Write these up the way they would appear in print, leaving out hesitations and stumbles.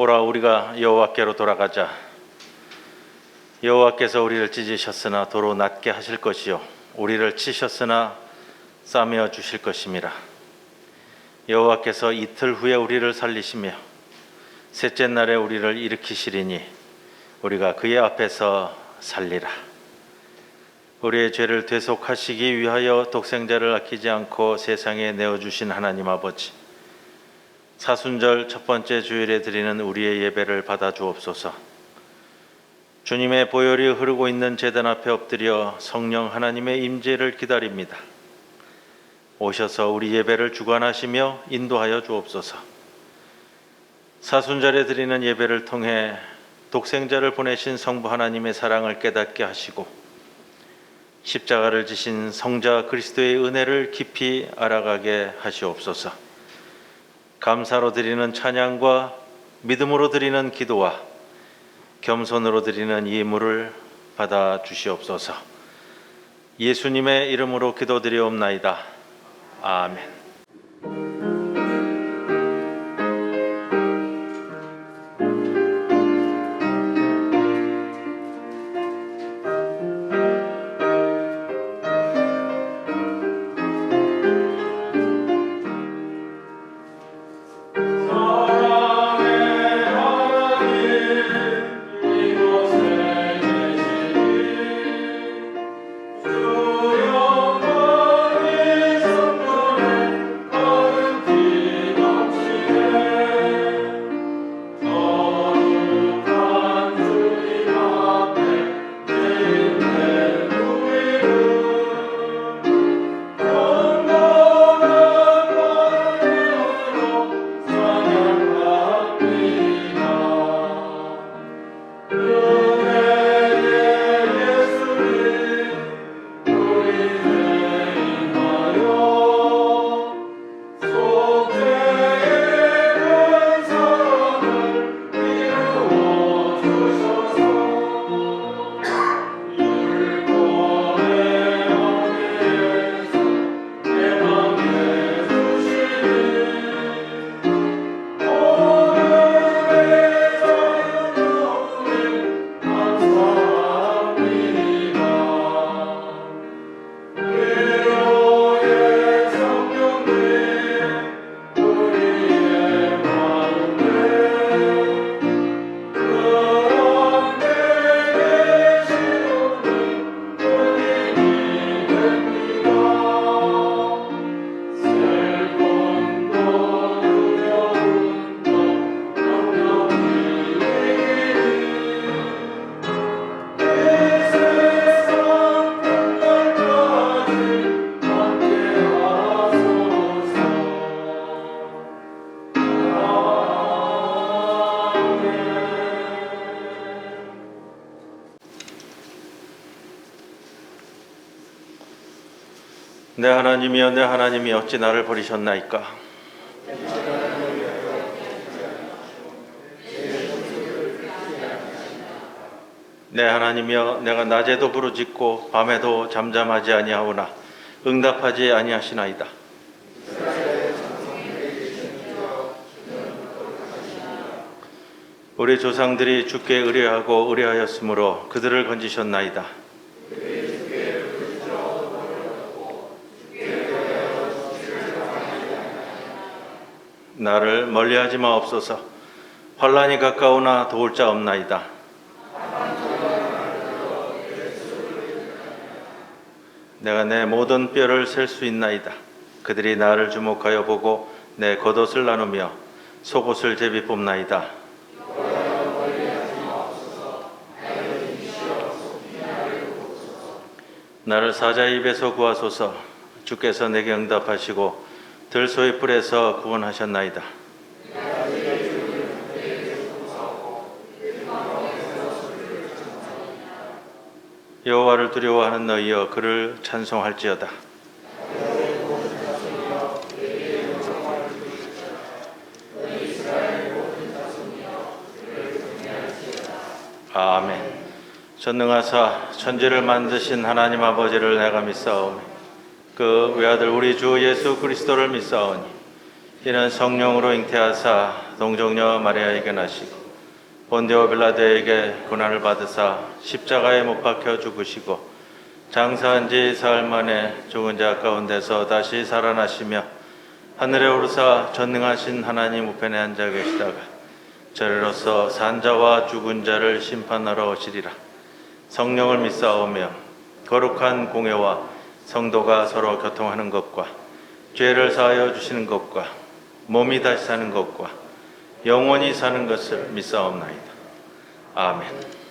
보라, 우리가 여호와께로 돌아가자. 여호와께서 우리를 찢으셨으나 도로 낫게 하실 것이요 우리를 치셨으나 싸매어 주실 것임이라. 여호와께서 이틀 후에 우리를 살리시며 셋째 날에 우리를 일으키시리니 우리가 그의 앞에서 살리라. 우리의 죄를 대속하시기 위하여 독생자를 아끼지 않고 세상에 내어주신 하나님 아버지, 사순절 첫 번째 주일에 드리는 우리의 예배를 받아 주옵소서. 주님의 보혈이 흐르고 있는 제단 앞에 엎드려 성령 하나님의 임재를 기다립니다. 오셔서 우리 예배를 주관하시며 인도하여 주옵소서. 사순절에 드리는 예배를 통해 독생자를 보내신 성부 하나님의 사랑을 깨닫게 하시고 십자가를 지신 성자 그리스도의 은혜를 깊이 알아가게 하시옵소서. 감사로 드리는 찬양과 믿음으로 드리는 기도와 겸손으로 드리는 예물을 받아 주시옵소서. 예수님의 이름으로 기도드리옵나이다. 아멘. 내 하나님이여, 내 하나님이 어찌 나를 버리셨나이까? 내 하나님이여, 내가 낮에도 부르짖고 밤에도 잠잠하지 아니하오나 응답하지 아니하시나이다. 우리 조상들이 주께 의뢰하고 의뢰하였으므로 그들을 건지셨나이다. 나를 멀리하지 마옵소서. 환난이 가까우나 도울 자 없나이다. 내가 내 모든 뼈를 셀 수 있나이다. 그들이 나를 주목하여 보고 내 겉옷을 나누며 속옷을 제비 뽑나이다. 나를 사자의 입에서 구하소서. 주께서 내게 응답하시고 들소의 뿔에서 구원하셨나이다. 여호와를 두려워하는 너희여, 그를 찬송할지어다. 아멘. 전능하사 천지를 만드신 하나님 아버지를 내가 믿사오며 그 외아들 우리 주 예수 그리스도를 믿사오니 이는 성령으로 잉태하사 동정녀 마리아에게 나시고 본디오 빌라도에게 고난을 받으사 십자가에 못 박혀 죽으시고 장사한 지 사흘 만에 죽은 자 가운데서 다시 살아나시며 하늘에 오르사 전능하신 하나님 우편에 앉아 계시다가 저리로서 산자와 죽은 자를 심판하러 오시리라. 성령을 믿사오며 거룩한 공회와 성도가 서로 교통하는 것과 죄를 사하여 주시는 것과 몸이 다시 사는 것과 영원히 사는 것을 믿사옵나이다. 아멘.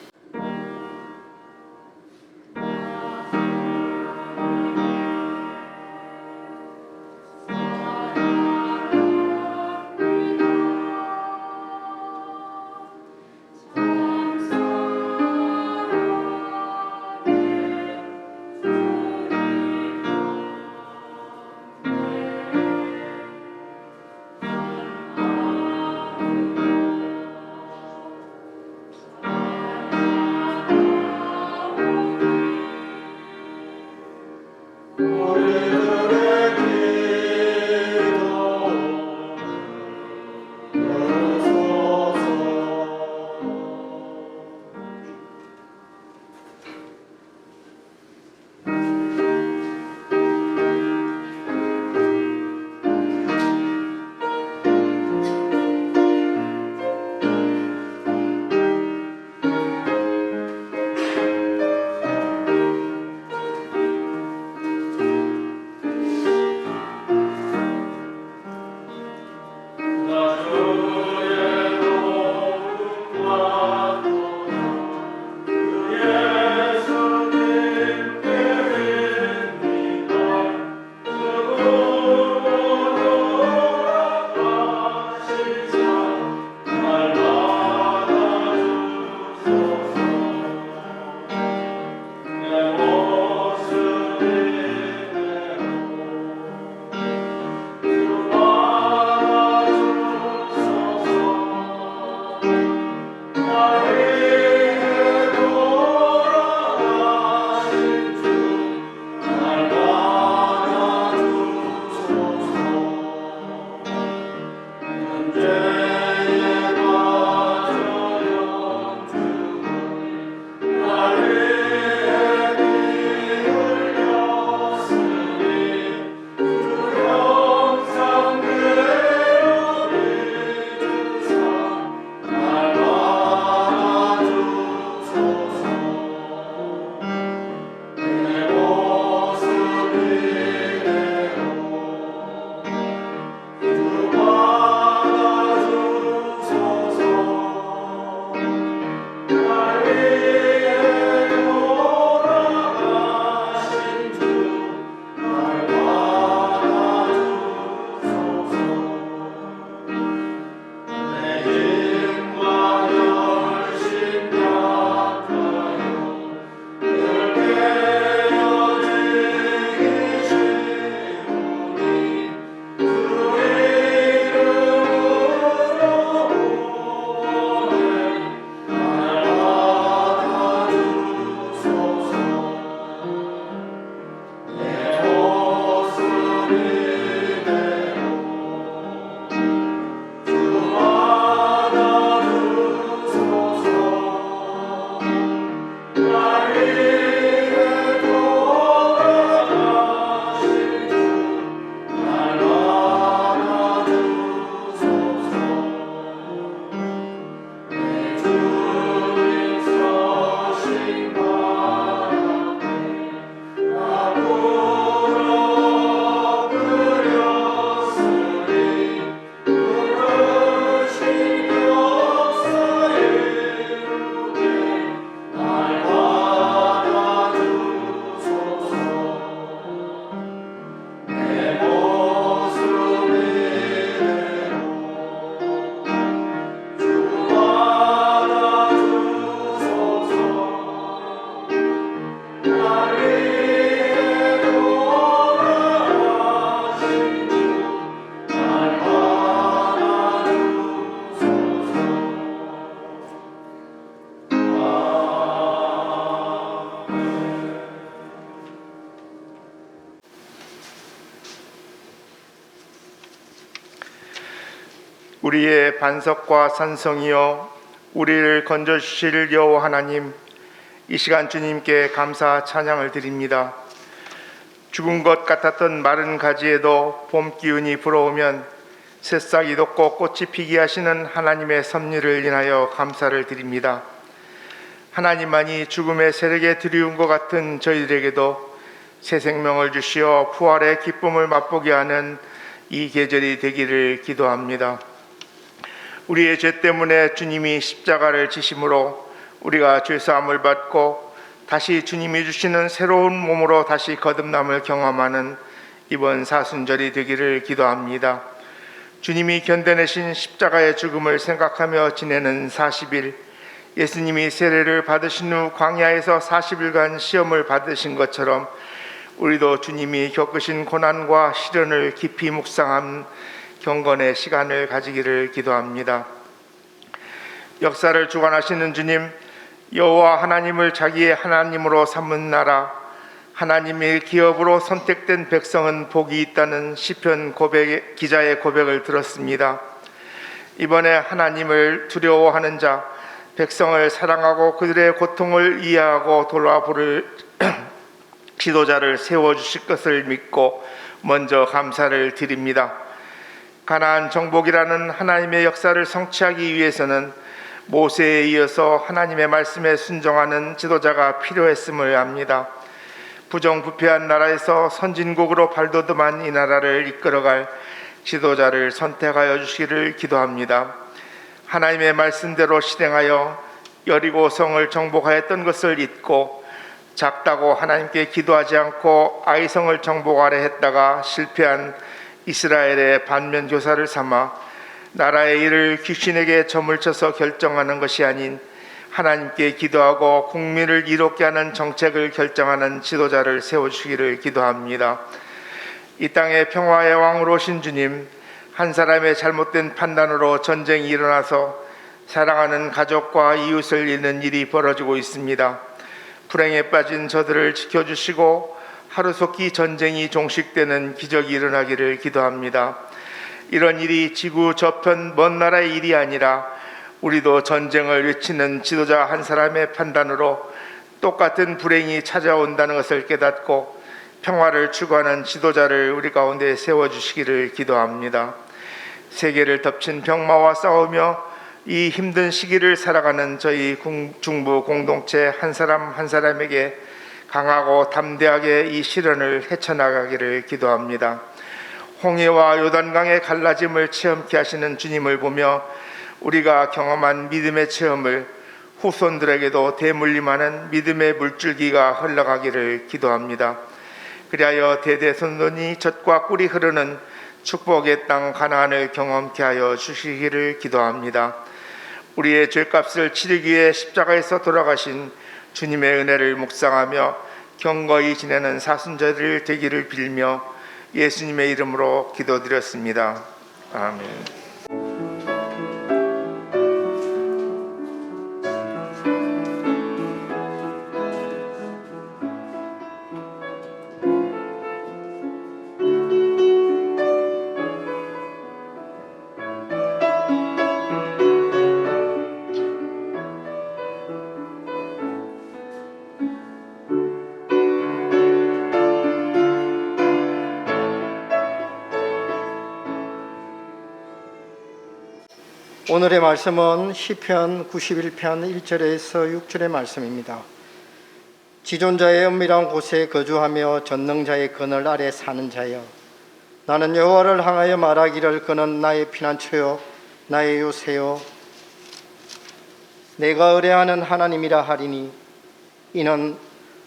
우리의 반석과 산성이여 우리를 건져주실 여호와 하나님, 이 시간 주님께 감사 찬양을 드립니다. 죽은 것 같았던 마른 가지에도 봄 기운이 불어오면 새싹이 돋고 꽃이 피게 하시는 하나님의 섭리를 인하여 감사를 드립니다. 하나님만이 죽음의 세력에 들이운 것 같은 저희들에게도 새 생명을 주시어 부활의 기쁨을 맛보게 하는 이 계절이 되기를 기도합니다. 우리의 죄 때문에 주님이 십자가를 지심으로 우리가 죄사함을 받고 다시 주님이 주시는 새로운 몸으로 다시 거듭남을 경험하는 이번 사순절이 되기를 기도합니다. 주님이 견뎌내신 십자가의 죽음을 생각하며 지내는 40일, 예수님이 세례를 받으신 후 광야에서 40일간 시험을 받으신 것처럼 우리도 주님이 겪으신 고난과 시련을 깊이 묵상한 경건의 시간을 가지기를 기도합니다. 역사를 주관하시는 주님, 여호와 하나님을 자기의 하나님으로 삼은 나라, 하나님의 기업으로 선택된 백성은 복이 있다는 시편 기자의 고백을 들었습니다. 이번에 하나님을 두려워하는 자, 백성을 사랑하고 그들의 고통을 이해하고 돌아보를 지도자를 세워주실 것을 믿고 먼저 감사를 드립니다. 가나안 정복이라는 하나님의 역사를 성취하기 위해서는 모세에 이어서 하나님의 말씀에 순종하는 지도자가 필요했음을 압니다. 부정부패한 나라에서 선진국으로 발돋움한 이 나라를 이끌어갈 지도자를 선택하여 주시기를 기도합니다. 하나님의 말씀대로 실행하여 여리고성을 정복하였던 것을 잊고 작다고 하나님께 기도하지 않고 아이성을 정복하려 했다가 실패한 이스라엘의 반면교사를 삼아 나라의 일을 귀신에게 점을 쳐서 결정하는 것이 아닌 하나님께 기도하고 국민을 이롭게 하는 정책을 결정하는 지도자를 세워주시기를 기도합니다. 이 땅의 평화의 왕으로 오신 주님, 한 사람의 잘못된 판단으로 전쟁이 일어나서 사랑하는 가족과 이웃을 잃는 일이 벌어지고 있습니다. 불행에 빠진 저들을 지켜주시고 하루속히 전쟁이 종식되는 기적이 일어나기를 기도합니다. 이런 일이 지구 저편 먼 나라의 일이 아니라 우리도 전쟁을 외치는 지도자 한 사람의 판단으로 똑같은 불행이 찾아온다는 것을 깨닫고 평화를 추구하는 지도자를 우리 가운데 세워주시기를 기도합니다. 세계를 덮친 병마와 싸우며 이 힘든 시기를 살아가는 저희 중부 공동체 한 사람 한 사람에게 강하고 담대하게 이 시련을 헤쳐나가기를 기도합니다. 홍해와 요단강의 갈라짐을 체험케 하시는 주님을 보며 우리가 경험한 믿음의 체험을 후손들에게도 대물림하는 믿음의 물줄기가 흘러가기를 기도합니다. 그리하여 대대손손이 젖과 꿀이 흐르는 축복의 땅 가나안을 경험케 하여 주시기를 기도합니다. 우리의 죄값을 치르기 위해 십자가에서 돌아가신 주님의 은혜를 묵상하며 경거히 지내는 사순절이 되기를 빌며 예수님의 이름으로 기도드렸습니다. 아멘. 오늘의 말씀은 시편 91편 1절에서 6절의 말씀입니다. 지존자의 은밀한 곳에 거주하며 전능자의 그늘 아래 사는 자여, 나는 여호와를 향하여 말하기를 그는 나의 피난처요 나의 요새요 내가 의뢰하는 하나님이라 하리니, 이는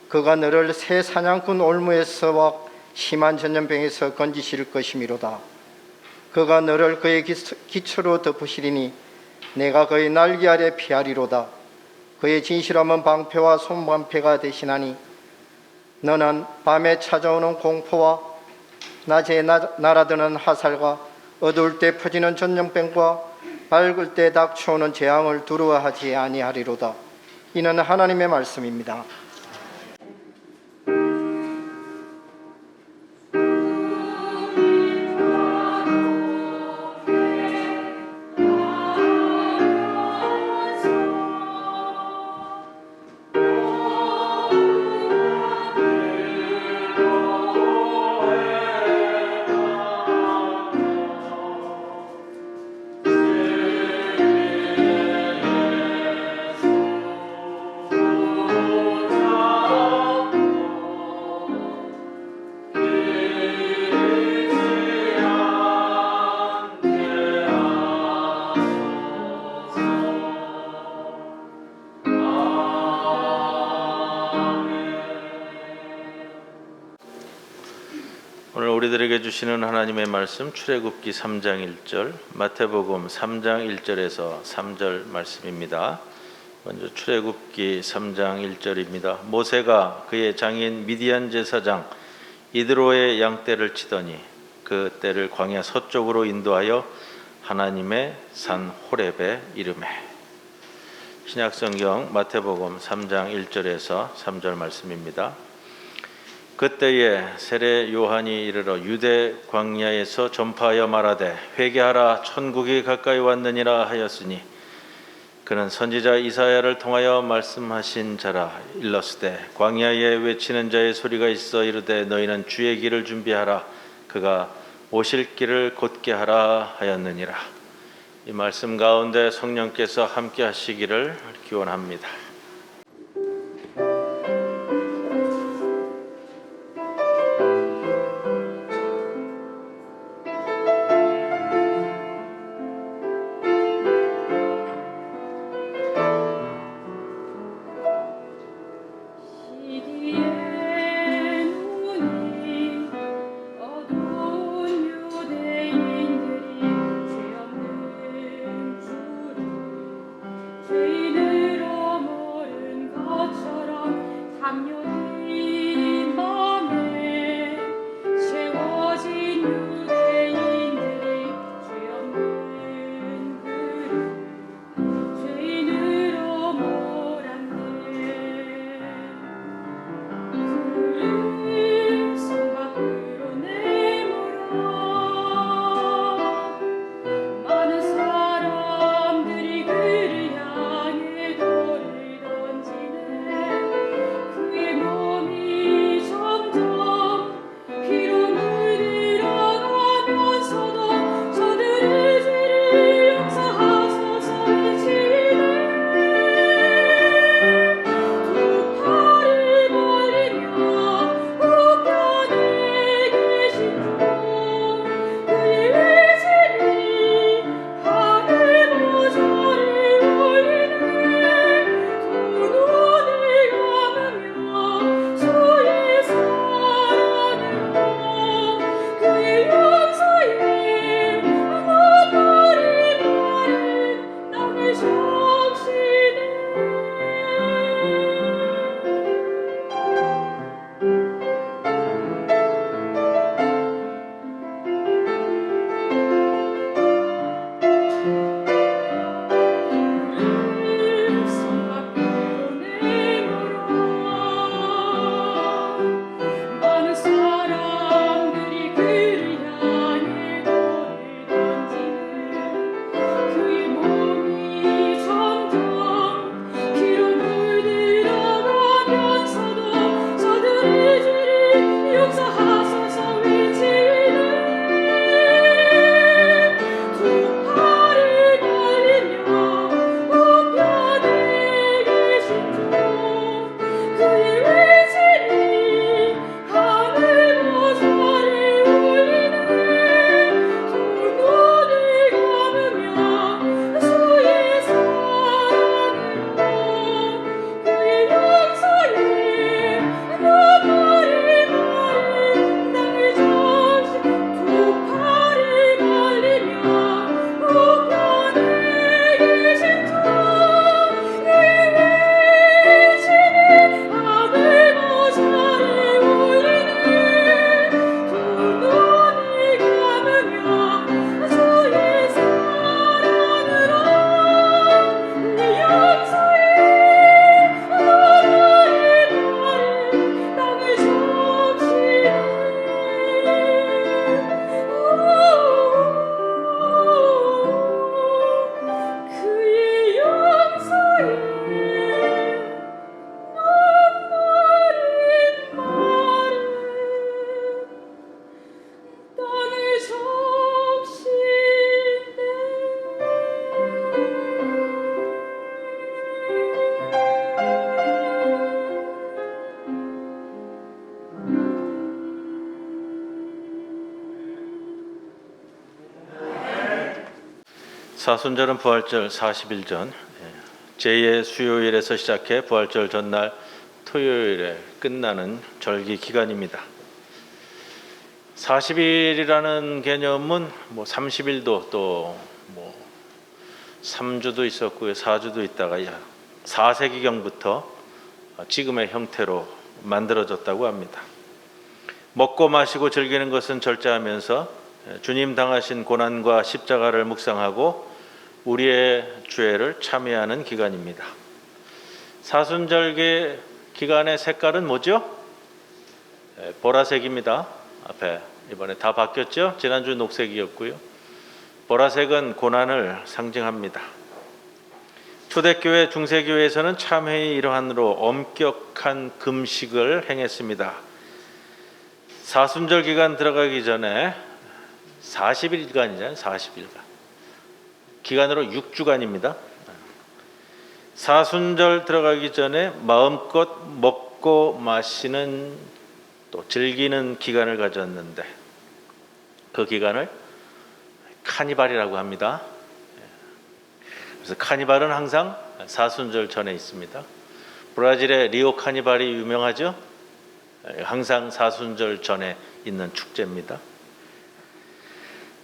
그가 너를 새 사냥꾼 올무에서와 심한 전염병에서 건지실 것이미로다. 그가 너를 그의 기초로 덮으시리니 내가 그의 날개 아래 피하리로다. 그의 진실함은 방패와 손방패가 되시나니 너는 밤에 찾아오는 공포와 낮에 날아드는 화살과 어두울 때 퍼지는 전염병과 밝을 때 닥쳐오는 재앙을 두려워하지 아니하리로다. 이는 하나님의 말씀입니다. 여러분들에게 주시는 하나님의 말씀 출애굽기 3장 1절, 마태복음 3장 1절에서 3절 말씀입니다. 먼저 출애굽기 3장 1절입니다. 모세가 그의 장인 미디안 제사장 이드로의 양떼를 치더니 그 떼를 광야 서쪽으로 인도하여 하나님의 산 호렙에 이르매. 신약성경 마태복음 3장 1절에서 3절 말씀입니다. 그때에 세례 요한이 이르러 유대 광야에서 전파하여 말하되 회개하라 천국이 가까이 왔느니라 하였으니 그는 선지자 이사야를 통하여 말씀하신 자라. 일러스되 광야에 외치는 자의 소리가 있어 이르되 너희는 주의 길을 준비하라 그가 오실 길을 곧게 하라 하였느니라. 이 말씀 가운데 성령께서 함께 하시기를 기원합니다. 사순절은 부활절 40일 전 제2의 수요일에서 시작해 부활절 전날 토요일에 끝나는 절기 기간입니다. 40일이라는 개념은 뭐 30일도 또 뭐 3주도 있었고요. 4주도 있다가 4세기경부터 지금의 형태로 만들어졌다고 합니다. 먹고 마시고 즐기는 것은 절제하면서 주님 당하신 고난과 십자가를 묵상하고 우리의 죄를 참회하는 기간입니다. 사순절기 기간의 색깔은 뭐죠? 보라색입니다. 앞에 이번에 다 바뀌었죠? 지난주 녹색이었고요. 보라색은 고난을 상징합니다. 초대교회, 중세교회에서는 참회의 일환으로 엄격한 금식을 행했습니다. 사순절 기간 들어가기 전에 40일간이잖아요. 40일간. 기간으로 6주간입니다. 사순절 들어가기 전에 마음껏 먹고 마시는 또 즐기는 기간을 가졌는데 그 기간을 카니발이라고 합니다. 그래서 카니발은 항상 사순절 전에 있습니다. 브라질의 리오 카니발이 유명하죠. 항상 사순절 전에 있는 축제입니다.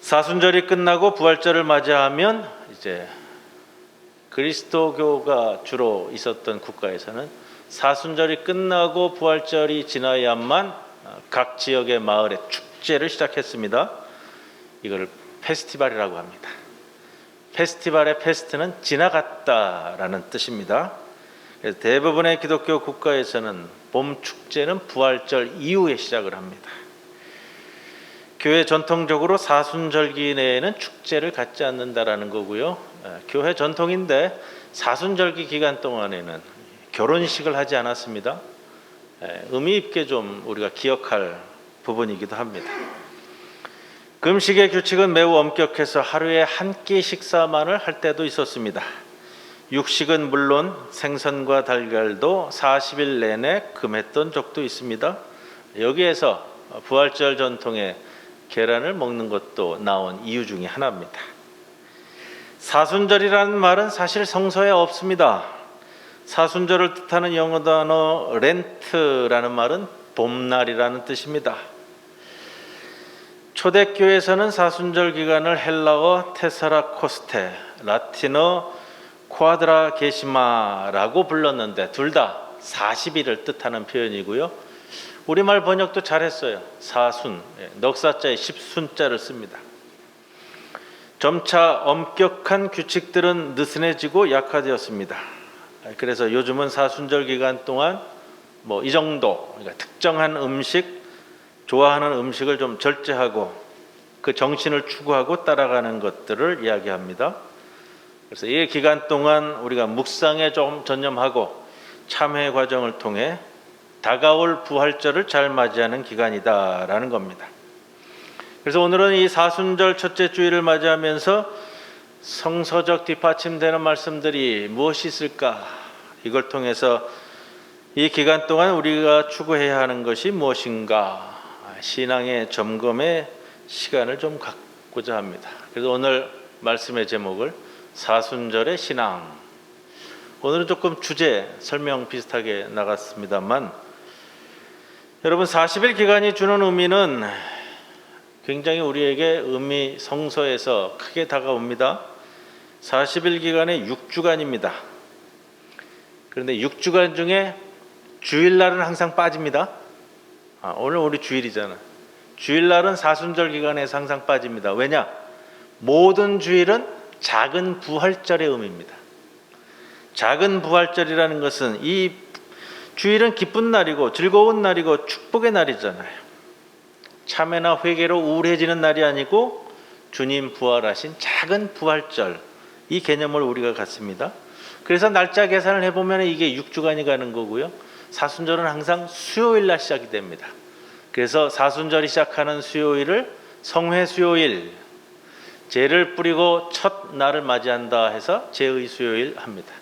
사순절이 끝나고 부활절을 맞이하면 이제 그리스도교가 주로 있었던 국가에서는 사순절이 끝나고 부활절이 지나야만 각 지역의 마을에 축제를 시작했습니다. 이걸 페스티벌이라고 합니다. 페스티벌의 페스트는 지나갔다라는 뜻입니다. 그래서 대부분의 기독교 국가에서는 봄 축제는 부활절 이후에 시작을 합니다. 교회 전통적으로 사순절기 내에는 축제를 갖지 않는다라는 거고요. 교회 전통인데 사순절기 기간 동안에는 결혼식을 하지 않았습니다. 의미 있게 좀 우리가 기억할 부분이기도 합니다. 금식의 규칙은 매우 엄격해서 하루에 한 끼 식사만을 할 때도 있었습니다. 육식은 물론 생선과 달걀도 40일 내내 금했던 적도 있습니다. 여기에서 부활절 전통의 계란을 먹는 것도 나온 이유 중에 하나입니다. 사순절이라는 말은 사실 성서에 없습니다. 사순절을 뜻하는 영어 단어 렌트라는 말은 봄날이라는 뜻입니다. 초대교회에서는 사순절 기간을 헬라어 테사라코스테, 라틴어 쿼드라 게시마라고 불렀는데 둘 다 40일을 뜻하는 표현이고요. 우리말 번역도 잘했어요. 사순, 넉사자에 십순자를 씁니다. 점차 엄격한 규칙들은 느슨해지고 약화되었습니다. 그래서 요즘은 사순절 기간 동안 뭐 이 정도, 그러니까 특정한 음식, 좋아하는 음식을 좀 절제하고 그 정신을 추구하고 따라가는 것들을 이야기합니다. 그래서 이 기간 동안 우리가 묵상에 좀 전념하고 참회 과정을 통해 다가올 부활절을 잘 맞이하는 기간이다라는 겁니다. 그래서 오늘은 이 사순절 첫째 주일을 맞이하면서 성서적 뒷받침되는 말씀들이 무엇이 있을까? 이걸 통해서 이 기간 동안 우리가 추구해야 하는 것이 무엇인가? 신앙의 점검의 시간을 좀 갖고자 합니다. 그래서 오늘 말씀의 제목을 사순절의 신앙. 오늘은 조금 주제 설명 비슷하게 나갔습니다만 여러분 40일 기간이 주는 의미는 굉장히 우리에게 의미 성서에서 크게 다가옵니다. 40일 기간에 6주간입니다. 그런데 6주간 중에 주일날은 항상 빠집니다. 오늘 우리 주일이잖아. 주일날은 사순절 기간에서 항상 빠집니다. 왜냐? 모든 주일은 작은 부활절의 의미입니다. 작은 부활절이라는 것은 이 주일은 기쁜 날이고 즐거운 날이고 축복의 날이잖아요. 참회나 회개로 우울해지는 날이 아니고 주님 부활하신 작은 부활절, 이 개념을 우리가 갖습니다. 그래서 날짜 계산을 해보면 이게 6주간이 가는 거고요. 사순절은 항상 수요일 날 시작이 됩니다. 그래서 사순절이 시작하는 수요일을 성회 수요일, 제를 뿌리고 첫 날을 맞이한다 해서 제의 수요일 합니다.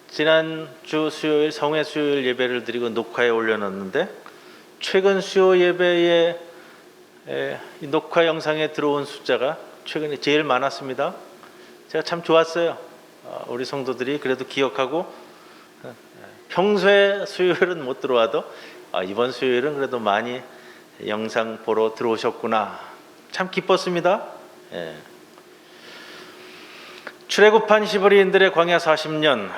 지난주 수요일 성회 수요일 예배를 드리고 녹화에 올려놨는데 최근 수요 예배의 녹화 영상에 들어온 숫자가 최근에 제일 많았습니다. 제가 참 좋았어요. 우리 성도들이 그래도 기억하고 평소에 수요일은 못 들어와도 이번 수요일은 그래도 많이 영상 보러 들어오셨구나. 참 기뻤습니다. 예. 출애굽한 히브리인들의 광야 40년,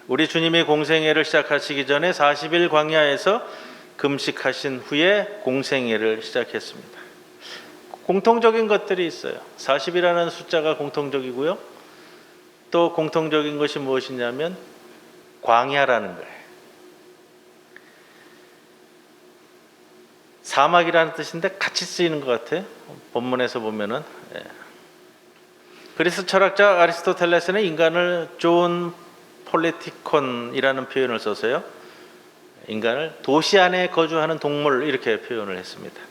우리 주님이 공생애를 시작하시기 전에 40일 광야에서 금식하신 후에 공생애를 시작했습니다. 공통적인 것들이 있어요. 40이라는 숫자가 공통적이고요. 또 공통적인 것이 무엇이냐면 광야라는 거예요. 사막이라는 뜻인데 같이 쓰이는 것 같아요. 본문에서 보면은. 그리스 철학자 아리스토텔레스는 인간을 존 폴리티콘이라는 표현을 써서요. 인간을 도시 안에 거주하는 동물 이렇게 표현을 했습니다.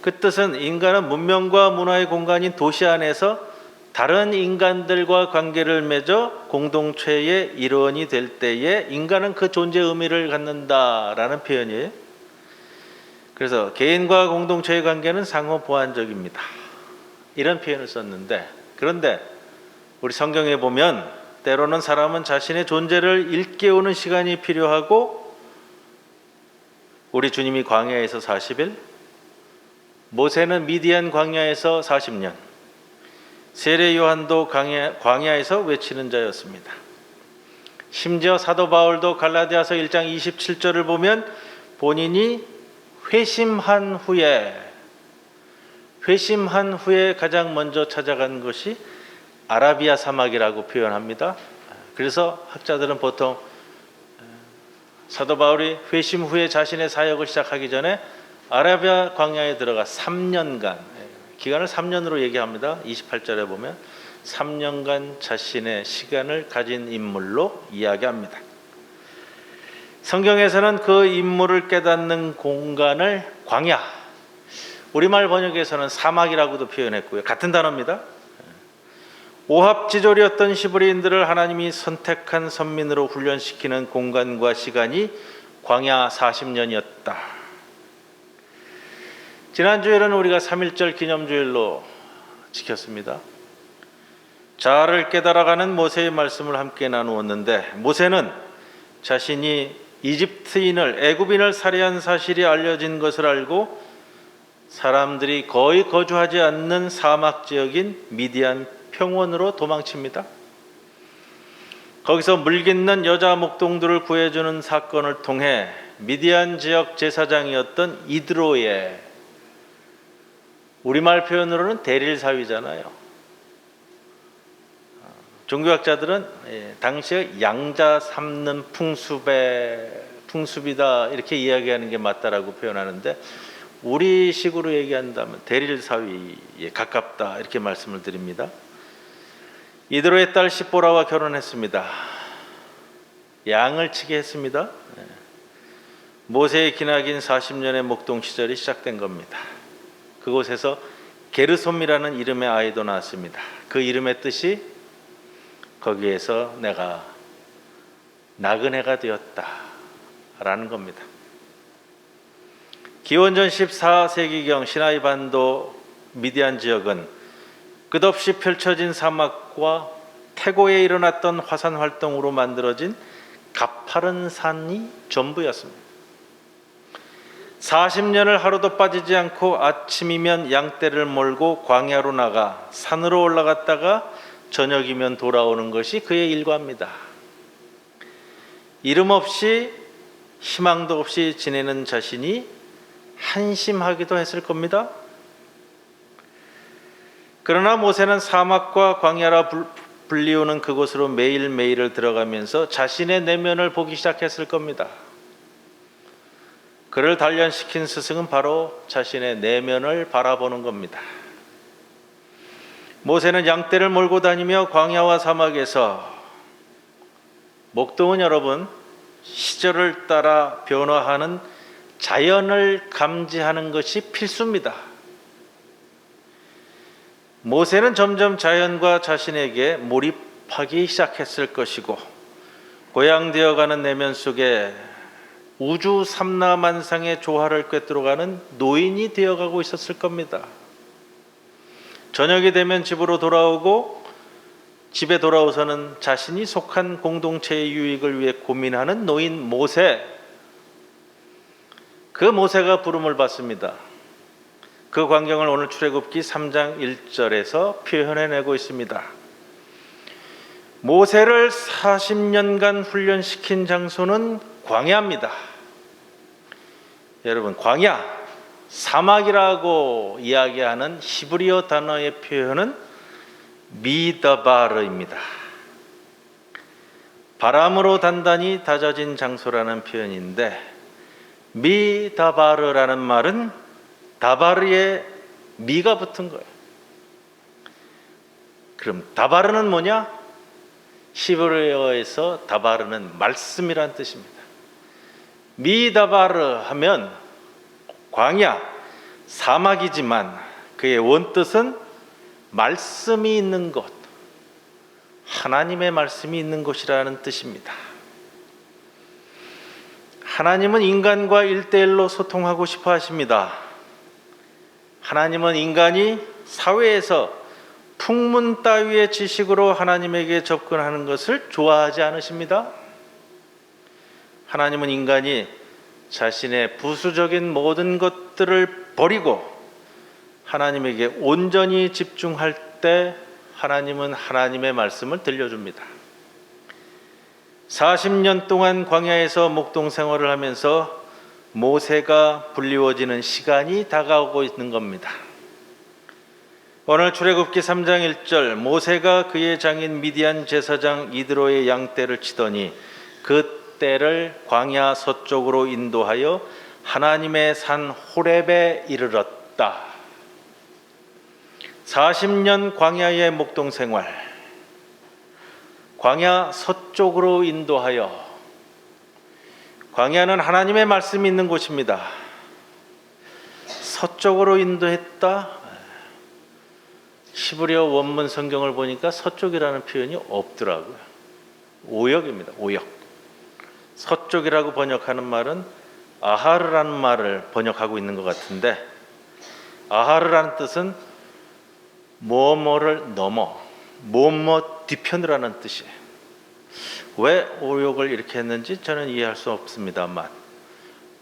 그 뜻은 인간은 문명과 문화의 공간인 도시 안에서 다른 인간들과 관계를 맺어 공동체의 일원이 될 때에 인간은 그 존재의 의미를 갖는다라는 표현이에요. 그래서 개인과 공동체의 관계는 상호 보완적입니다. 이런 표현을 썼는데, 그런데 우리 성경에 보면 때로는 사람은 자신의 존재를 일깨우는 시간이 필요하고, 우리 주님이 광야에서 40일, 모세는 미디안 광야에서 40년, 세례 요한도 광야에서 외치는 자였습니다. 심지어 사도 바울도 갈라디아서 1장 27절을 보면 본인이 회심한 후에 가장 먼저 찾아간 것이 아라비아 사막이라고 표현합니다. 그래서 학자들은 보통 사도 바울이 회심 후에 자신의 사역을 시작하기 전에 아라비아 광야에 들어가 3년간, 기간을 3년으로 얘기합니다. 28절에 보면 3년간 자신의 시간을 가진 인물로 이야기합니다. 성경에서는 그 인물을 깨닫는 공간을 광야, 우리말 번역에서는 사막이라고도 표현했고요. 같은 단어입니다. 오합지졸이었던 히브리인들을 하나님이 선택한 선민으로 훈련시키는 공간과 시간이 광야 40년이었다. 지난주에는 우리가 3.1절 기념주일로 지켰습니다. 자아를 깨달아가는 모세의 말씀을 함께 나누었는데, 모세는 자신이 이집트인을, 애굽인을 살해한 사실이 알려진 것을 알고 사람들이 거의 거주하지 않는 사막 지역인 미디안 평원으로 도망칩니다. 거기서 물깃는 여자 목동들을 구해주는 사건을 통해 미디안 지역 제사장이었던 이드로의, 우리말 표현으로는 대릴사위잖아요. 종교학자들은 당시에 양자 삼는 풍습이다 이렇게 이야기하는 게 맞다라고 표현하는데, 우리식으로 얘기한다면 대릴사위에 가깝다 이렇게 말씀을 드립니다. 이드로의 딸 시보라와 결혼했습니다. 양을 치게 했습니다. 모세의 기나긴 40년의 목동 시절이 시작된 겁니다. 그곳에서 게르솜이라는 이름의 아이도 낳았습니다. 그 이름의 뜻이 거기에서 내가 나그네가 되었다라는 겁니다. 기원전 14세기경 시나이 반도 미디안 지역은 끝없이 펼쳐진 사막과 태고에 일어났던 화산 활동으로 만들어진 가파른 산이 전부였습니다. 40년을 하루도 빠지지 않고 아침이면 양떼를 몰고 광야로 나가 산으로 올라갔다가 저녁이면 돌아오는 것이 그의 일과입니다. 이름 없이 희망도 없이 지내는 자신이 한심하기도 했을 겁니다. 그러나 모세는 사막과 광야라 불리우는 그곳으로 매일매일을 들어가면서 자신의 내면을 보기 시작했을 겁니다. 그를 단련시킨 스승은 바로 자신의 내면을 바라보는 겁니다. 모세는 양떼를 몰고 다니며 광야와 사막에서, 목동은 여러분 시절을 따라 변화하는 자연을 감지하는 것이 필수입니다. 모세는 점점 자연과 자신에게 몰입하기 시작했을 것이고, 고양되어가는 내면 속에 우주 삼라만상의 조화를 꿰뚫어가는 노인이 되어가고 있었을 겁니다. 저녁이 되면 집으로 돌아오고, 집에 돌아오서는 자신이 속한 공동체의 유익을 위해 고민하는 노인 모세. 그 모세가 부름을 받습니다. 그 광경을 오늘 출애굽기 3장 1절에서 표현해내고 있습니다. 모세를 40년간 훈련시킨 장소는 광야입니다. 여러분, 광야, 사막이라고 이야기하는 히브리어 단어의 표현은 미다바르입니다. 바람으로 단단히 다져진 장소라는 표현인데, 미다바르라는 말은 다바르에 미가 붙은 거예요. 그럼 다바르는 뭐냐? 히브리어에서 다바르는 말씀이란 뜻입니다. 미다바르 하면 광야, 사막이지만 그의 원뜻은 말씀이 있는 곳, 하나님의 말씀이 있는 곳이라는 뜻입니다. 하나님은 인간과 1대1로 소통하고 싶어 하십니다. 하나님은 인간이 사회에서 풍문 따위의 지식으로 하나님에게 접근하는 것을 좋아하지 않으십니다. 하나님은 인간이 자신의 부수적인 모든 것들을 버리고 하나님에게 온전히 집중할 때 하나님은 하나님의 말씀을 들려줍니다. 40년 동안 광야에서 목동 생활을 하면서 모세가 불리워지는 시간이 다가오고 있는 겁니다. 오늘 출애굽기 3장 1절, 모세가 그의 장인 미디안 제사장 이드로의 양떼를 치더니 그 떼를 광야 서쪽으로 인도하여 하나님의 산 호렙에 이르렀다. 40년 광야의 목동 생활, 광야 서쪽으로 인도하여. 광야는 하나님의 말씀이 있는 곳입니다. 서쪽으로 인도했다. 히브리어 원문 성경을 보니까 서쪽이라는 표현이 없더라고요. 오역입니다. 오역. 서쪽이라고 번역하는 말은 아하르라는 말을 번역하고 있는 것 같은데, 아하르라는 뜻은 뭐뭐를 넘어, 뭐뭐 뒤편이라는 뜻이에요. 왜 오역을 이렇게 했는지 저는 이해할 수 없습니다만,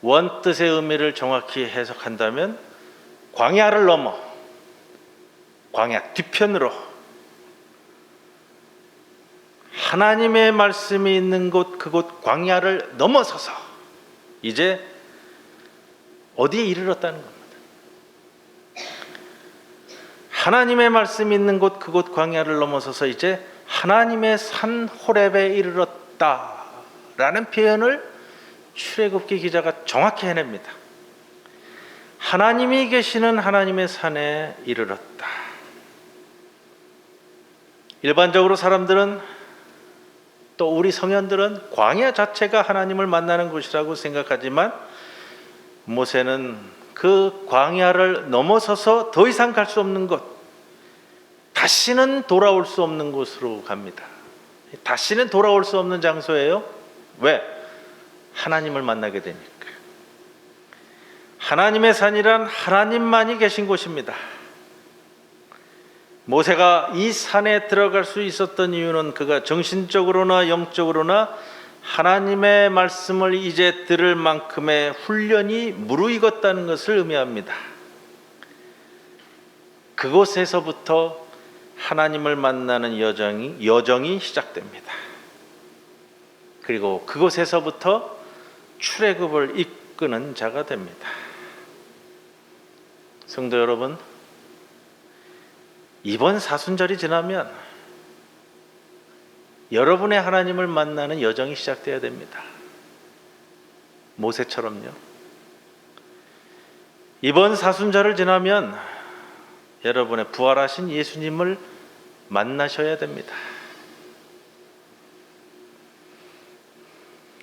원뜻의 의미를 정확히 해석한다면 광야를 넘어, 광야 뒤편으로 하나님의 말씀이 있는 곳, 그곳 광야를 넘어서서 이제 어디에 이르렀다는 겁니다. 하나님의 말씀이 있는 곳, 그곳 광야를 넘어서서 이제 하나님의 산 호렙에 이르렀다라는 표현을 출애굽기 기자가 정확히 해냅니다. 하나님이 계시는 하나님의 산에 이르렀다. 일반적으로 사람들은, 또 우리 성현들은 광야 자체가 하나님을 만나는 곳이라고 생각하지만, 모세는 그 광야를 넘어서서 더 이상 갈 수 없는 곳, 다시는 돌아올 수 없는 곳으로 갑니다. 다시는 돌아올 수 없는 장소예요. 왜? 하나님을 만나게 되니까. 하나님의 산이란 하나님만이 계신 곳입니다. 모세가 이 산에 들어갈 수 있었던 이유는 그가 정신적으로나 영적으로나 하나님의 말씀을 이제 들을 만큼의 훈련이 무르익었다는 것을 의미합니다. 그곳에서부터 하나님을 만나는 여정이 시작됩니다. 그리고 그곳에서부터 출애굽을 이끄는 자가 됩니다. 성도 여러분, 이번 사순절이 지나면 여러분의 하나님을 만나는 여정이 시작돼야 됩니다. 모세처럼요. 이번 사순절을 지나면 여러분의 부활하신 예수님을 만나셔야 됩니다.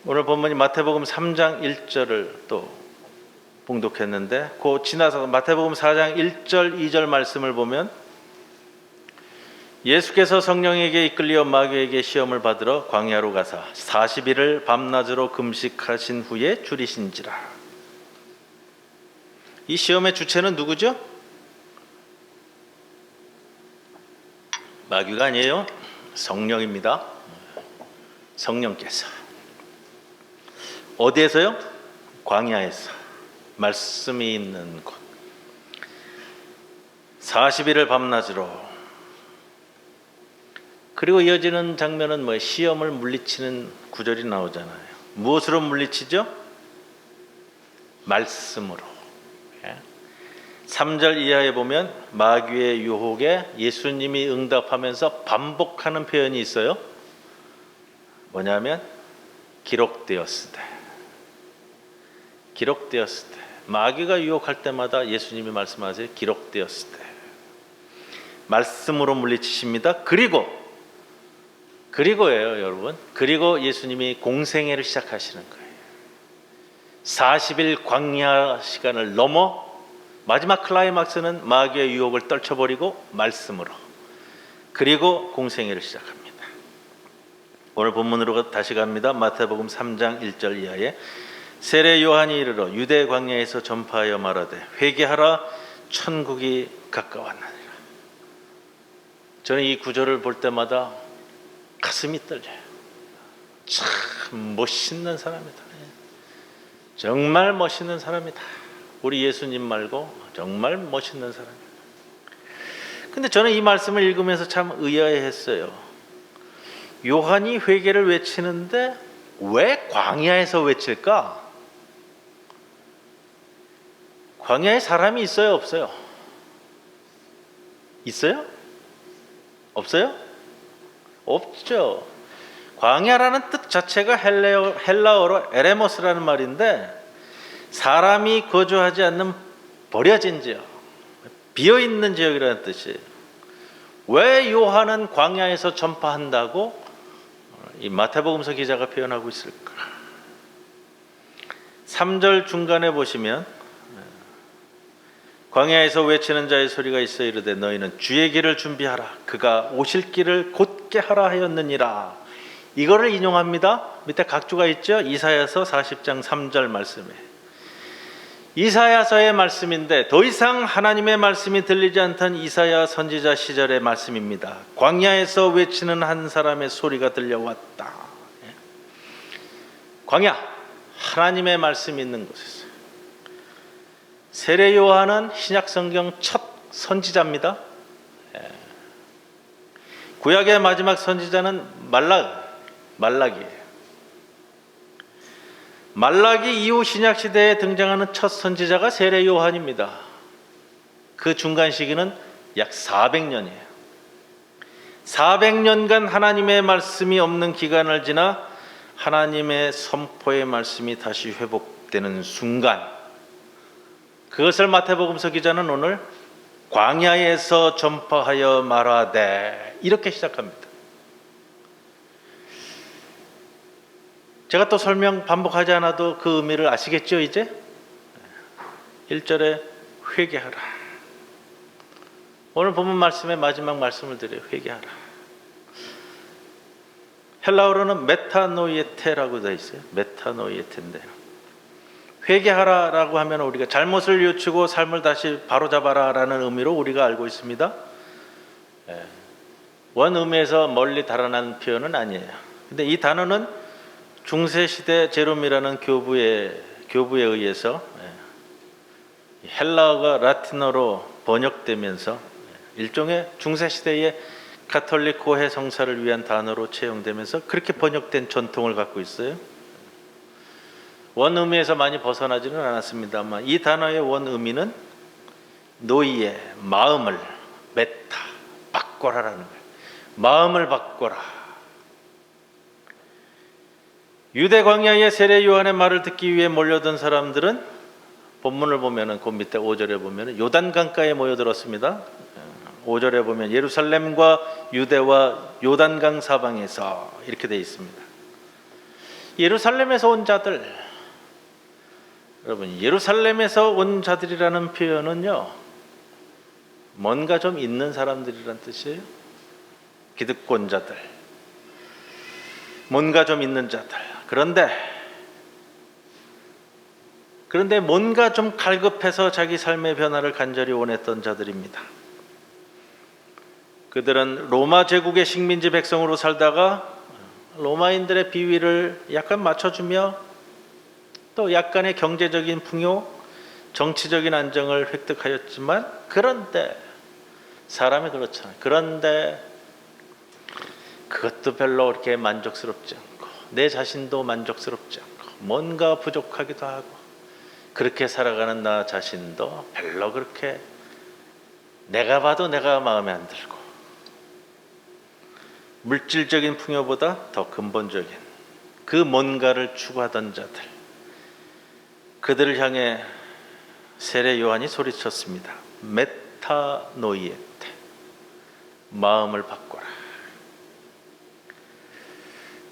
오늘 본문이 마태복음 3장 1절을 또 봉독했는데, 그 지나서 마태복음 4장 1절 2절 말씀을 보면, 예수께서 성령에게 이끌려 마귀에게 시험을 받으러 광야로 가사 40일을 밤낮으로 금식하신 후에 줄이신지라. 이 시험의 주체는 누구죠? 마귀가 아니에요. 성령입니다. 성령께서. 어디에서요? 광야에서. 말씀이 있는 곳. 40일을 밤낮으로. 그리고 이어지는 장면은 뭐 시험을 물리치는 구절이 나오잖아요. 무엇으로 물리치죠? 말씀으로. 3절 이하에 보면 마귀의 유혹에 예수님이 응답하면서 반복하는 표현이 있어요. 뭐냐면 기록되었으되. 기록되었으되. 마귀가 유혹할 때마다 예수님이 말씀하세요. 기록되었으되. 말씀으로 물리치십니다. 그리고예요, 여러분. 그리고 예수님이 공생애를 시작하시는 거예요. 40일 광야 시간을 넘어 마지막 클라이막스는 마귀의 유혹을 떨쳐버리고 말씀으로. 그리고 공생애를 시작합니다. 오늘 본문으로 다시 갑니다. 마태복음 3장 1절 이하에 세례 요한이 이르러 유대 광야에서 전파하여 말하되 회개하라 천국이 가까웠느니라. 저는 이 구절을 볼 때마다 가슴이 떨려요. 참 멋있는 사람이다. 정말 멋있는 사람이다. 우리 예수님 말고 정말 멋있는 사람이다. 근데 저는 이 말씀을 읽으면서 참 의아해했어요. 요한이 회개를 외치는데 왜 광야에서 외칠까? 광야에 사람이 있어요, 없어요? 있어요? 없어요? 없죠. 광야라는 뜻 자체가 헬라어로 에레모스라는 말인데 사람이 거주하지 않는 버려진 지역, 비어있는 지역이라는 뜻이에요. 왜 요한은 광야에서 전파한다고 이 마태복음서 기자가 표현하고 있을까? 3절 중간에 보시면 광야에서 외치는 자의 소리가 있어 이르되 너희는 주의 길을 준비하라. 그가 오실 길을 곧게 하라 하였느니라. 이거를 인용합니다. 밑에 각주가 있죠. 이사야서 40장 3절 말씀에. 이사야서의 말씀인데 더 이상 하나님의 말씀이 들리지 않던 이사야 선지자 시절의 말씀입니다. 광야에서 외치는 한 사람의 소리가 들려왔다. 광야, 하나님의 말씀이 있는 곳에서. 세례 요한은 신약 성경 첫 선지자입니다. 구약의 마지막 선지자는 말라기예요. 말라기 이후 신약 시대에 등장하는 첫 선지자가 세례 요한입니다. 그 중간 시기는 약 400년이에요. 400년간 하나님의 말씀이 없는 기간을 지나 하나님의 선포의 말씀이 다시 회복되는 순간, 그것을 마태복음서 기자는 오늘 광야에서 전파하여 말하되 이렇게 시작합니다. 제가 또 설명 반복하지 않아도 그 의미를 아시겠죠 이제? 1절에 회개하라. 오늘 본문 말씀의 마지막 말씀을 드려요. 회개하라. 헬라어로는 메타노이에테라고 되어 있어요. 메타노이에테인데 회개하라라고 하면 우리가 잘못을 뉘우치고 삶을 다시 바로잡아라라는 의미로 우리가 알고 있습니다. 원 의미에서 멀리 달아난 표현은 아니에요. 근데 이 단어는 중세시대 제롬이라는 교부에 의해서 헬라어가 라틴어로 번역되면서 일종의 중세시대의 가톨릭 고해 성사를 위한 단어로 채용되면서 그렇게 번역된 전통을 갖고 있어요. 원 의미에서 많이 벗어나지는 않았습니다만 이 단어의 원 의미는 노이의 마음을 메타 바꿔라라는 거예요. 마음을 바꿔라. 유대 광야의 세례 요한의 말을 듣기 위해 몰려든 사람들은 본문을 보면은 그 밑에 5절에 보면은 요단강가에 모여들었습니다. 5절에 보면 예루살렘과 유대와 요단강 사방에서 이렇게 되어 있습니다. 예루살렘에서 온 자들, 여러분 예루살렘에서 온 자들이라는 표현은요 뭔가 좀 있는 사람들이란 뜻이에요. 기득권자들, 뭔가 좀 있는 자들. 그런데 뭔가 좀 갈급해서 자기 삶의 변화를 간절히 원했던 자들입니다. 그들은 로마 제국의 식민지 백성으로 살다가 로마인들의 비위를 약간 맞춰주며 또 약간의 경제적인 풍요, 정치적인 안정을 획득하였지만, 그런데 사람이 그렇잖아요. 그런데 그것도 별로 그렇게 만족스럽지 않고, 내 자신도 만족스럽지 않고, 뭔가 부족하기도 하고, 그렇게 살아가는 나 자신도 별로 그렇게 내가 봐도 내가 마음에 안 들고, 물질적인 풍요보다 더 근본적인 그 뭔가를 추구하던 자들, 그들을 향해 세례 요한이 소리쳤습니다. 메타노이에테, 마음을 바꿔라.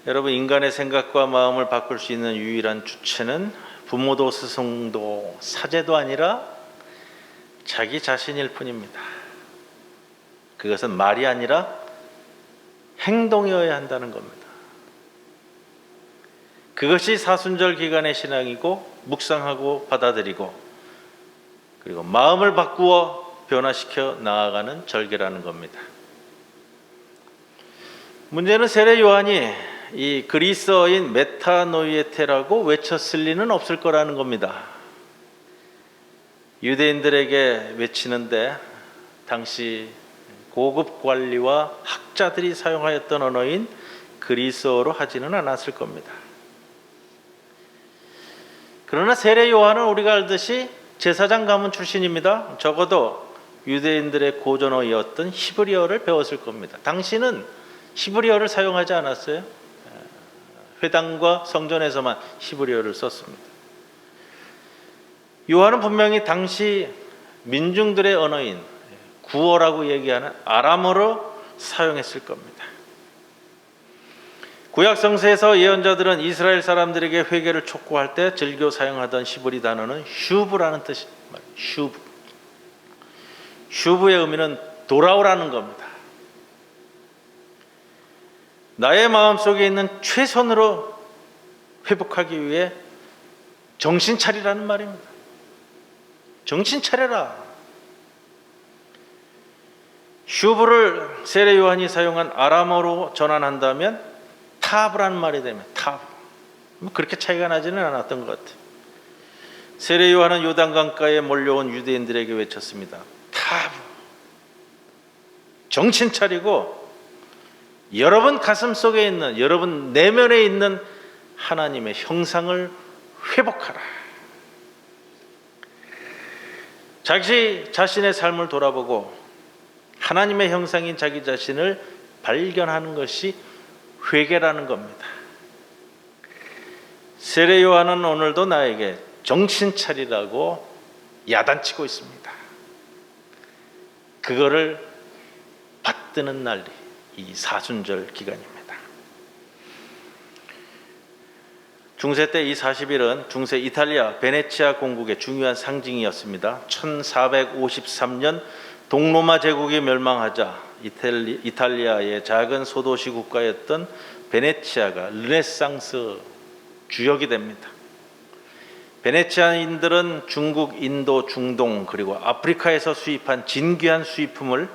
여러분, 인간의 생각과 마음을 바꿀 수 있는 유일한 주체는 부모도 스승도 사제도 아니라 자기 자신일 뿐입니다. 그것은 말이 아니라 행동이어야 한다는 겁니다. 그것이 사순절 기간의 신앙이고, 묵상하고 받아들이고, 그리고 마음을 바꾸어 변화시켜 나아가는 절개라는 겁니다. 문제는 세례 요한이 이 그리스어인 메타노이에테라고 외쳤을 리는 없을 거라는 겁니다. 유대인들에게 외치는데 당시 고급 관리와 학자들이 사용하였던 언어인 그리스어로 하지는 않았을 겁니다. 그러나 세례 요한은 우리가 알듯이 제사장 가문 출신입니다. 적어도 유대인들의 고전어이었던 히브리어를 배웠을 겁니다. 당시는 히브리어를 사용하지 않았어요. 회당과 성전에서만 히브리어를 썼습니다. 요한은 분명히 당시 민중들의 언어인 구어라고 얘기하는 아람어로 사용했을 겁니다. 구약 성서에서 예언자들은 이스라엘 사람들에게 회개를 촉구할 때 즐겨 사용하던 히브리 단어는 슈브라는 뜻입니다. 슈브. 슈브의 의미는 돌아오라는 겁니다. 나의 마음속에 있는 최선으로 회복하기 위해 정신 차리라는 말입니다. 정신 차려라. 슈브를 세례 요한이 사용한 아람어로 전환한다면 타브라는 말이 되면 타브. 그렇게 차이가 나지는 않았던 것 같아요. 세례 요한은 요단강가에 몰려온 유대인들에게 외쳤습니다. 타브. 정신 차리고 여러분 가슴 속에 있는, 여러분 내면에 있는 하나님의 형상을 회복하라. 자기 자신의 삶을 돌아보고 하나님의 형상인 자기 자신을 발견하는 것이 회개라는 겁니다. 세례 요한은 오늘도 나에게 정신 차리라고 야단치고 있습니다. 그거를 받드는 날이 이 사순절 기간입니다. 중세 때 이 40일은 중세 이탈리아 베네치아 공국의 중요한 상징이었습니다. 1453년 동로마 제국이 멸망하자 이탈리아의 작은 소도시 국가였던 베네치아가 르네상스 주역이 됩니다. 베네치아인들은 중국, 인도, 중동 그리고 아프리카에서 수입한 진귀한 수입품을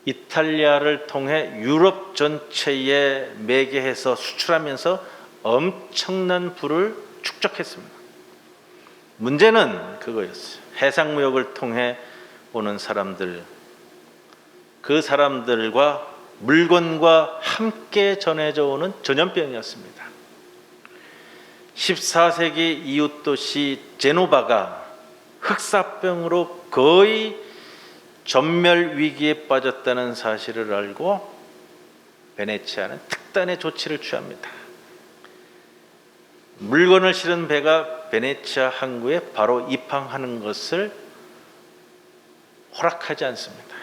이탈리아를 통해 유럽 전체에 매개해서 수출하면서 엄청난 부를 축적했습니다. 문제는 그거였어요. 해상무역을 통해 오는 사람들, 그 사람들과 물건과 함께 전해져 오는 전염병이었습니다. 14세기 이웃 도시 제노바가 흑사병으로 거의 전멸 위기에 빠졌다는 사실을 알고 베네치아는 특단의 조치를 취합니다. 물건을 실은 배가 베네치아 항구에 바로 입항하는 것을 허락하지 않습니다.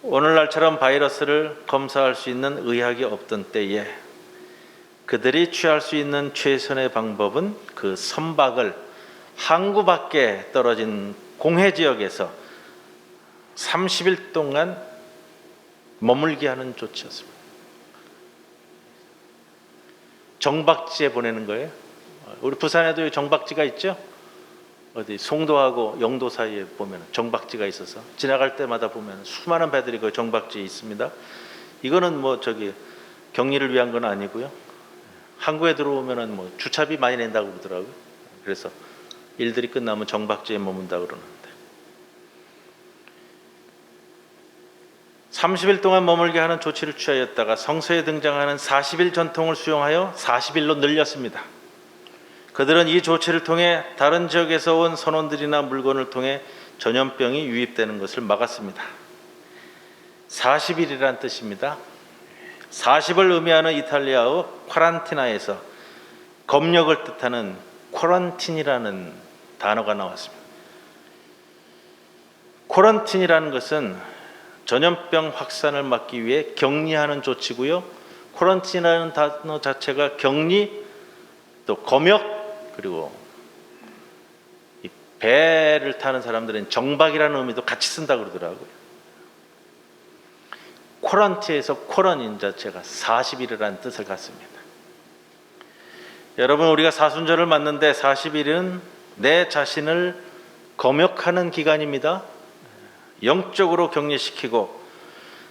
오늘날처럼 바이러스를 검사할 수 있는 의학이 없던 때에 그들이 취할 수 있는 최선의 방법은 그 선박을 항구 밖에 떨어진 공해 지역에서 30일 동안 머물게 하는 조치였습니다. 정박지에 보내는 거예요. 우리 부산에도 정박지가 있죠. 어디 송도하고 영도 사이에 보면 정박지가 있어서 지나갈 때마다 보면 수많은 배들이 그 정박지에 있습니다. 이거는 뭐 격리를 위한 건 아니고요. 항구에 들어오면은 주차비 많이 낸다고 그러더라고요. 그래서 일들이 끝나면 정박지에 머문다 그러는데 30일 동안 머물게 하는 조치를 취하였다가 성서에 등장하는 40일 전통을 수용하여 40일로 늘렸습니다. 그들은 이 조치를 통해 다른 지역에서 온 선원들이나 물건을 통해 전염병이 유입되는 것을 막았습니다. 40일이란 뜻입니다. 40을 의미하는 이탈리아어 쿼란티나에서 검역을 뜻하는 쿼런틴이라는 단어가 나왔습니다. 쿼런틴이라는 것은 전염병 확산을 막기 위해 격리하는 조치고요. 쿼런틴이라는 단어 자체가 격리, 또 검역, 그리고 이 배를 타는 사람들은 정박이라는 의미도 같이 쓴다 그러더라고요. 쿼런티에서 쿼런인 자체가 40일이라는 뜻을 갖습니다. 여러분, 우리가 사순절을 맞는데 40일은 내 자신을 검역하는 기간입니다. 영적으로 격리시키고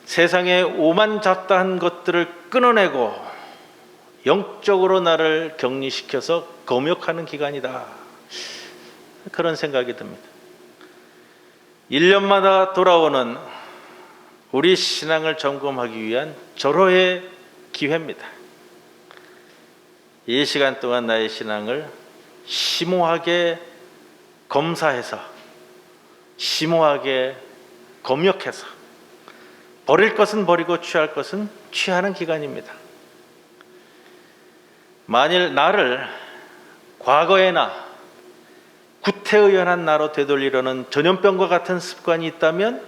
세상에 오만잡다한 것들을 끊어내고 영적으로 나를 격리시켜서 검역하는 기간이다. 그런 생각이 듭니다. 1년마다 돌아오는 우리 신앙을 점검하기 위한 절호의 기회입니다. 이 시간 동안 나의 신앙을 심오하게 검사해서 심오하게 검역해서 버릴 것은 버리고 취할 것은 취하는 기간입니다. 만일 나를 과거에나 구태의연한 나로 되돌리려는 전염병과 같은 습관이 있다면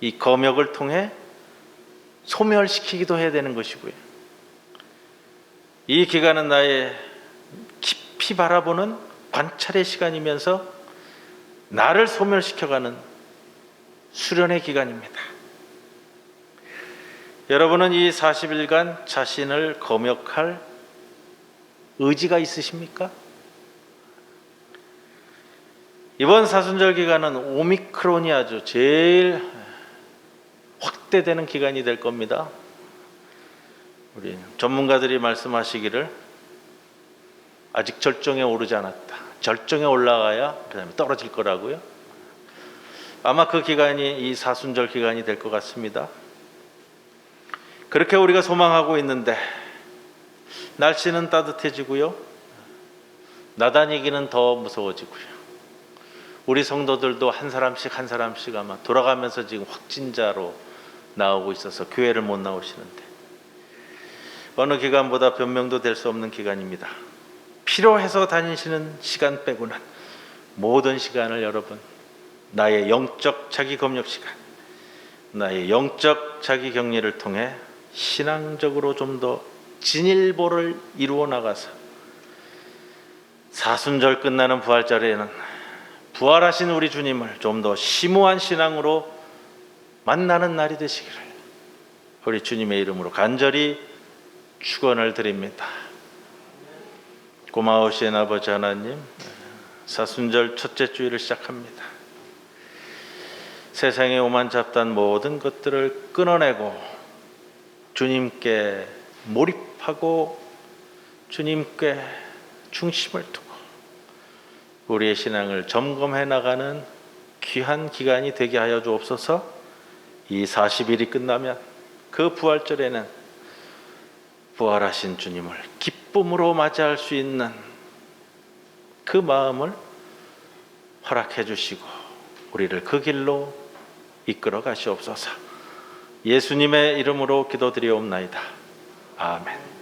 이 검역을 통해 소멸시키기도 해야 되는 것이고요. 이 기간은 나의 깊이 바라보는 관찰의 시간이면서 나를 소멸시켜가는 수련의 기간입니다. 여러분은 이 40일간 자신을 검역할 의지가 있으십니까? 이번 사순절 기간은 오미크론이 아주 제일 확대되는 기간이 될 겁니다. 우리 전문가들이 말씀하시기를 아직 절정에 오르지 않았다. 절정에 올라가야 그다음에 떨어질 거라고요. 아마 그 기간이 이 사순절 기간이 될 것 같습니다. 그렇게 우리가 소망하고 있는데 날씨는 따뜻해지고요. 나다니기는 더 무서워지고요. 우리 성도들도 한 사람씩 아마 돌아가면서 지금 확진자로 나오고 있어서 교회를 못 나오시는데 어느 기간보다 변명도 될 수 없는 기간입니다. 필요해서 다니시는 시간 빼고는 모든 시간을 여러분 나의 영적 자기 검역 시간, 나의 영적 자기 격리를 통해 신앙적으로 좀 더 진일보를 이루어 나가서 사순절 끝나는 부활절에는 부활하신 우리 주님을 좀 더 심오한 신앙으로 만나는 날이 되시기를 우리 주님의 이름으로 간절히 축원을 드립니다. 고마우신 아버지 하나님, 사순절 첫째 주일을 시작합니다. 세상에 오만잡다한 모든 것들을 끊어내고 주님께 몰입하고 주님께 중심을 두고 우리의 신앙을 점검해 나가는 귀한 기간이 되게 하여 주옵소서. 이 40일이 끝나면 그 부활절에는 부활하신 주님을 기쁨으로 맞이할 수 있는 그 마음을 허락해 주시고 우리를 그 길로 이끌어 가시옵소서. 예수님의 이름으로 기도드리옵나이다. 아멘.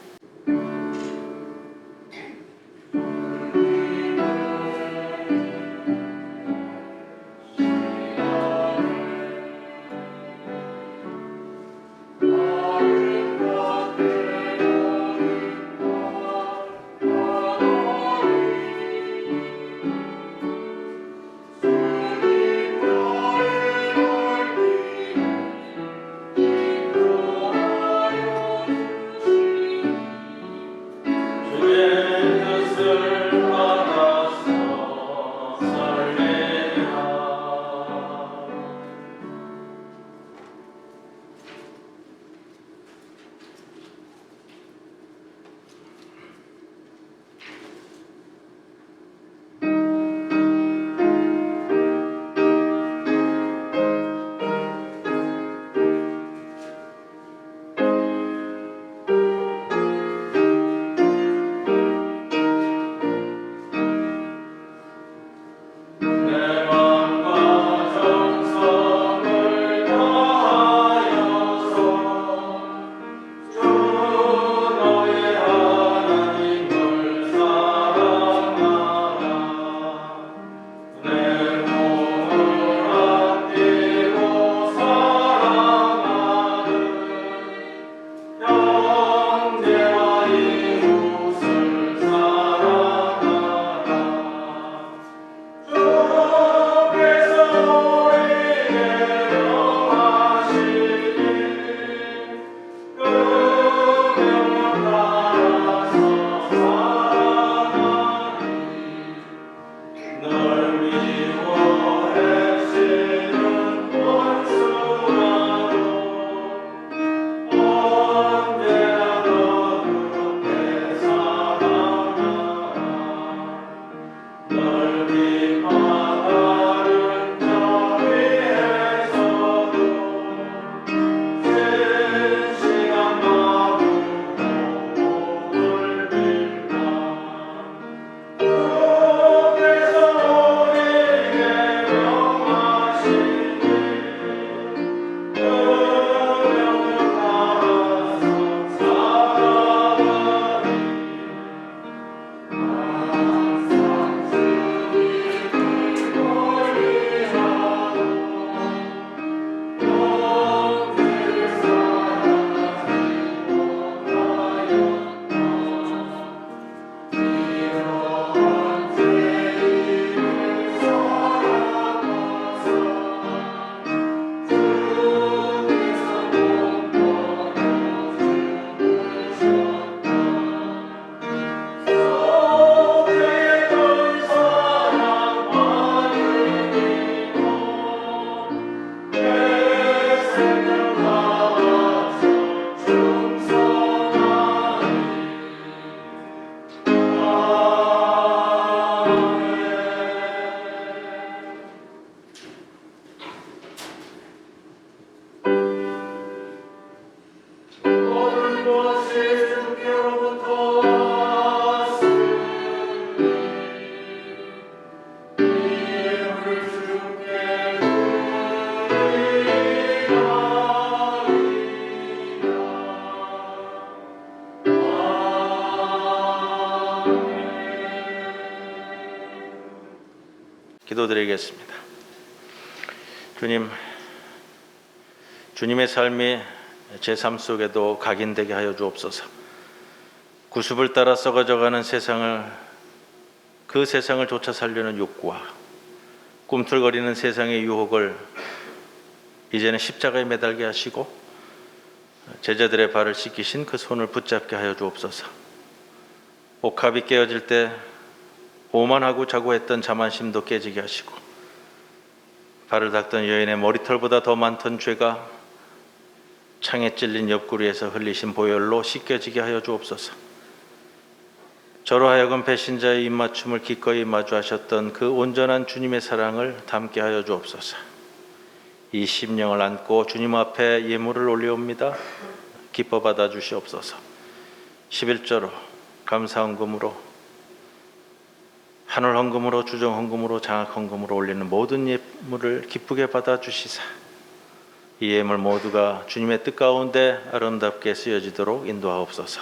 기도드리겠습니다. 주님의 삶이 제 삶 속에도 각인되게 하여 주옵소서. 구습을 따라 썩어져가는 그 세상을 쫓아 살려는 욕구와 꿈틀거리는 세상의 유혹을 이제는 십자가에 매달게 하시고 제자들의 발을 씻기신 그 손을 붙잡게 하여 주옵소서. 옥합이 깨어질 때 오만하고 자고 했던 자만심도 깨지게 하시고 발을 닦던 여인의 머리털보다 더 많던 죄가 창에 찔린 옆구리에서 흘리신 보혈로 씻겨지게 하여 주옵소서. 저로 하여금 배신자의 입맞춤을 기꺼이 마주하셨던 그 온전한 주님의 사랑을 담게 하여 주옵소서. 이 심령을 안고 주님 앞에 예물을 올려옵니다. 기뻐 받아 주시옵소서. 11조로 감사헌금으로 하늘 헌금으로 주정 헌금으로 장학 헌금으로 올리는 모든 예물을 기쁘게 받아 주시사 이 예물 모두가 주님의 뜻 가운데 아름답게 쓰여지도록 인도하옵소서.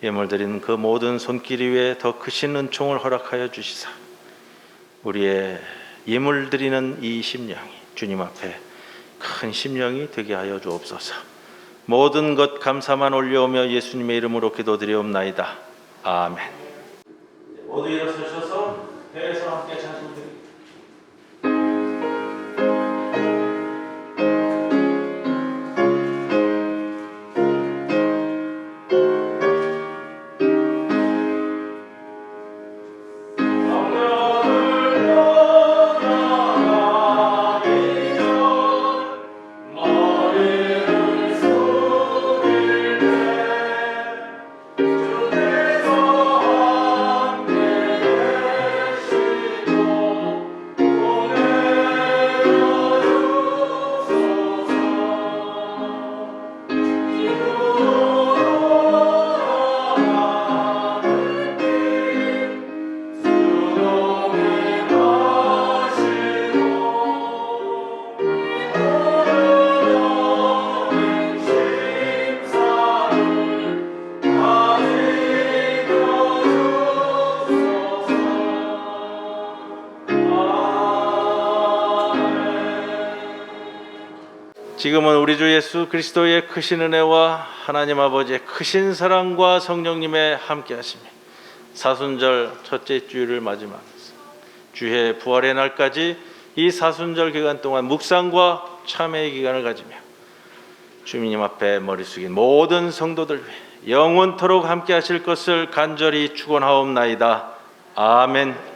예물 드리는 그 모든 손길 위에 더 크신 은총을 허락하여 주시사 우리의 예물 드리는 이 심령이 주님 앞에 큰 심령이 되게 하여 주옵소서. 모든 것 감사만 올려오며 예수님의 이름으로 기도드리옵나이다. 아멘. 모두 일어서셔서 배에서 함께 찬송드립니다. 지금은 우리 주 예수 그리스도의 크신 은혜와 하나님 아버지의 크신 사랑과 성령님의 함께하심이 사순절 첫째 주일을 맞이하면서 주의 부활의 날까지 이 사순절 기간 동안 묵상과 참회의 기간을 가지며 주님 앞에 머리 숙인 모든 성도들 위해 영원토록 함께하실 것을 간절히 축원하옵나이다. 아멘.